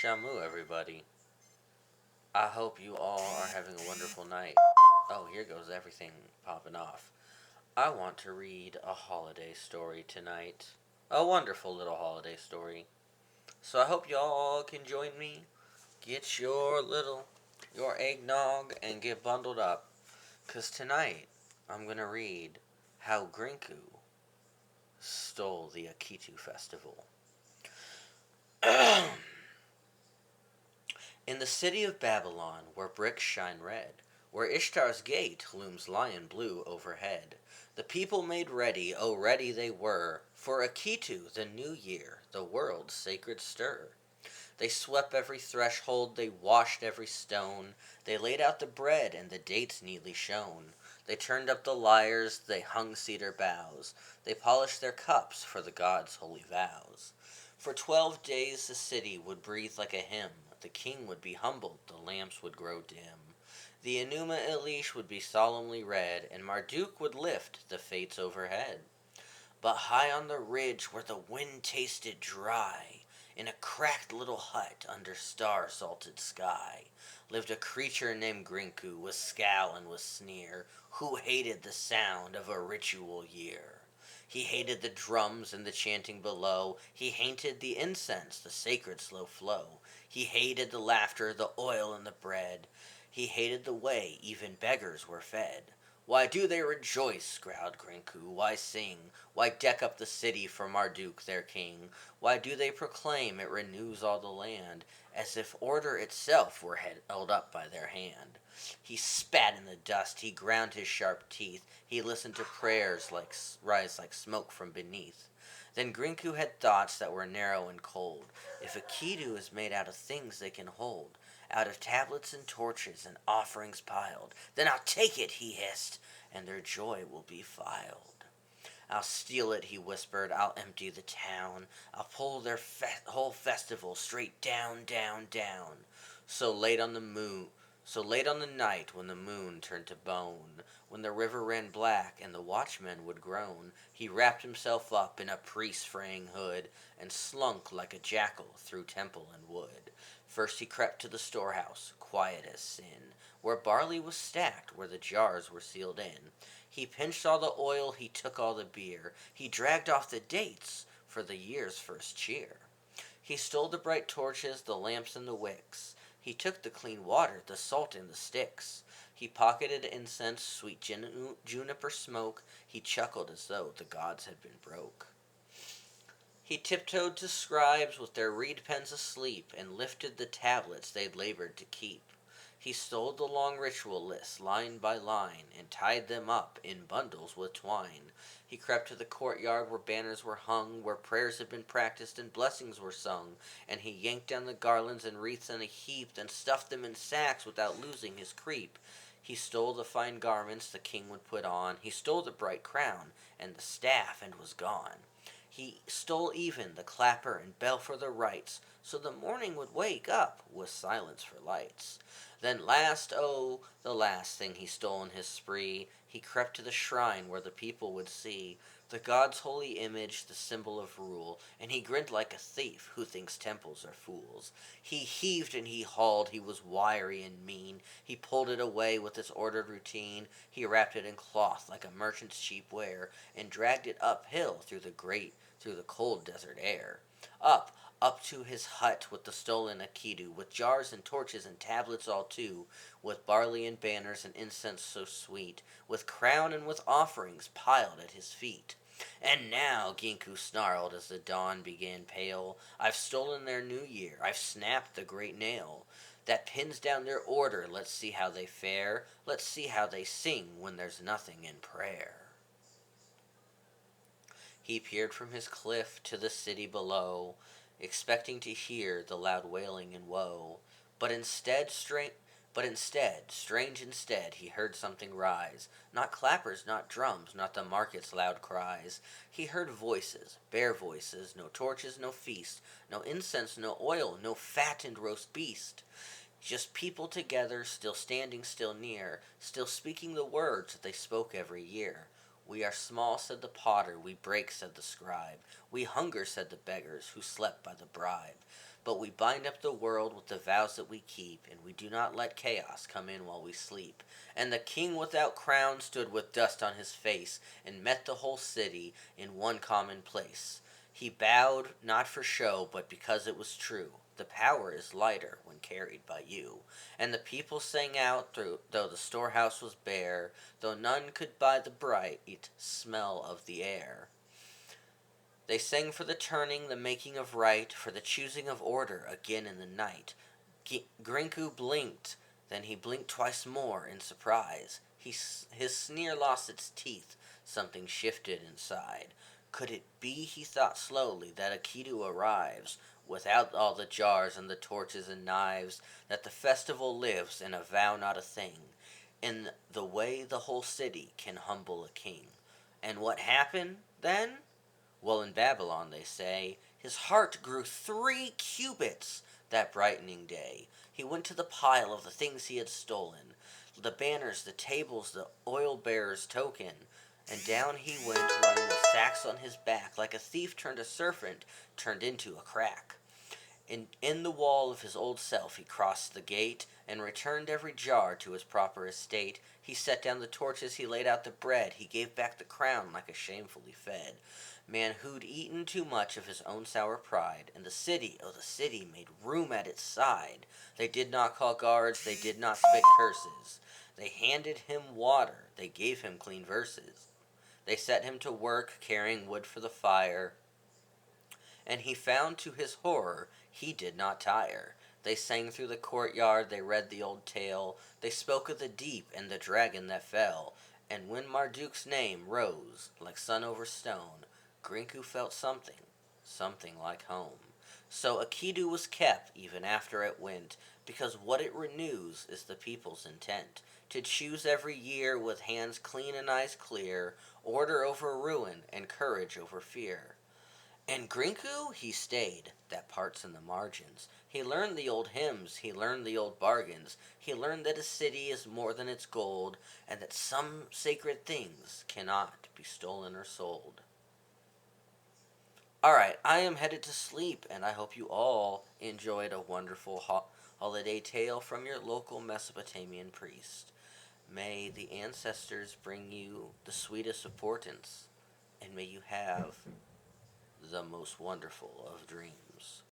Shamu, everybody. I hope you all are having a wonderful night. Oh, here goes everything popping off. I want to read a holiday story tonight. A wonderful little holiday story. So I hope y'all can join me. Get your eggnog and get bundled up. 'Cause tonight I'm going to read how Griŋħu stole the Akitu festival. In the city of Babylon, where bricks shine red, where Ishtar's gate looms lion blue overhead, the people made ready, oh ready they were, for Akitu, the new year, the world's sacred stir. They swept every threshold, they washed every stone, they laid out the bread, and the dates neatly shone. They turned up the lyres, they hung cedar boughs, they polished their cups for the gods' holy vows. For 12 days the city would breathe like a hymn, the king would be humbled, the lamps would grow dim. The Enuma Elish would be solemnly read, and Marduk would lift the fates overhead. But high on the ridge where the wind tasted dry, in a cracked little hut under star-salted sky, lived a creature named Griŋħu, with scowl and with sneer, who hated the sound of a ritual year. He hated the drums and the chanting below, he hated the incense, the sacred slow flow. He hated the laughter, the oil and the bread. He hated the way even beggars were fed. Why do they rejoice? Growled Griŋħu. Why sing? Why deck up the city for Marduk their king? Why do they proclaim it renews all the land, as if order itself were held up by their hand? He spat in the dust, he ground his sharp teeth, he listened to prayers rise like smoke from beneath. Then Griŋħu had thoughts that were narrow and cold. If Akitu is made out of things they can hold, out of tablets and torches and offerings piled, then I'll take it, he hissed, and their joy will be filed. I'll steal it, he whispered, I'll empty the town, I'll pull their whole festival straight down, down, down. So late on the night when the moon turned to bone, when the river ran black and the watchmen would groan, he wrapped himself up in a priest's fraying hood and slunk like a jackal through temple and wood. First he crept to the storehouse, quiet as sin, where barley was stacked, where the jars were sealed in. He pinched all the oil, he took all the beer, he dragged off the dates for the year's first cheer. He stole the bright torches, the lamps and the wicks. He took the clean water, the salt and the sticks. He pocketed incense, sweet juniper smoke. He chuckled as though the gods had been broke. He tiptoed to scribes with their reed pens asleep, and lifted the tablets they'd labored to keep. He stole the long ritual lists, line by line, and tied them up in bundles with twine. He crept to the courtyard where banners were hung, where prayers had been practiced and blessings were sung, and he yanked down the garlands and wreaths in a heap, then stuffed them in sacks without losing his creep. He stole the fine garments the king would put on, he stole the bright crown and the staff, and was gone. He stole even the clapper and bell for the rites, so the morning would wake up with silence for lights. Then the last thing he stole in his spree, he crept to the shrine where the people would see the god's holy image, the symbol of rule, and he grinned like a thief who thinks temples are fools. He heaved and he hauled, he was wiry and mean, he pulled it away with its ordered routine, he wrapped it in cloth like a merchant's cheap ware, and dragged it uphill through the cold desert air. Up to his hut with the stolen Akitu, with jars and torches and tablets all too, with barley and banners and incense so sweet, with crown and with offerings piled at his feet. And now, Griŋħu snarled as the dawn began pale, I've stolen their new year, I've snapped the great nail that pins down their order, let's see how they fare, let's see how they sing when there's nothing in prayer. He peered from his cliff to the city below, expecting to hear the loud wailing and woe. But instead, strange instead, he heard something rise. Not clappers, not drums, not the market's loud cries. He heard voices, bare voices, no torches, no feast, no incense, no oil, no fattened roast beast. Just people together, still standing, still near, still speaking the words that they spoke every year. We are small, said the potter, we break, said the scribe. We hunger, said the beggars, who slept by the bribe. But we bind up the world with the vows that we keep, and we do not let chaos come in while we sleep. And the king without crown stood with dust on his face, and met the whole city in one common place. He bowed, not for show, but because it was true. The power is lighter when carried by you. And the people sang out, though the storehouse was bare, though none could buy the bright smell of the air. They sang for the turning, the making of right, for the choosing of order again in the night. Griŋḥu blinked, then he blinked twice more in surprise. His sneer lost its teeth, something shifted inside. Could it be, he thought slowly, that Akitu arrives, without all the jars and the torches and knives, that the festival lives in a vow not a thing, in the way the whole city can humble a king. And what happened then? Well, in Babylon, they say, his heart grew 3 cubits that brightening day. He went to the pile of the things he had stolen, the banners, the tables, the oil-bearer's token, and down he went, running with sacks on his back, like a thief turned a serpent, turned into a crack. In the wall of his old self he crossed the gate, and returned every jar to his proper estate. He set down the torches, he laid out the bread, he gave back the crown like a shamefully fed man who'd eaten too much of his own sour pride. And the city, oh the city, made room at its side. They did not call guards, they did not spit curses. They handed him water, they gave him clean verses. They set him to work, carrying wood for the fire, and he found to his horror he did not tire. They sang through the courtyard, they read the old tale, they spoke of the deep and the dragon that fell. And when Marduk's name rose like sun over stone, Griŋḥu felt something like home. So Akitu was kept even after it went, because what it renews is the people's intent, to choose every year with hands clean and eyes clear, order over ruin and courage over fear. And Griŋḥu, he stayed, that part's in the margins. He learned the old hymns, he learned the old bargains. He learned that a city is more than its gold, and that some sacred things cannot be stolen or sold. Alright, I am headed to sleep, and I hope you all enjoyed a wonderful holiday tale from your local Mesopotamian priest. May the ancestors bring you the sweetest of portents, and may you have the most wonderful of dreams.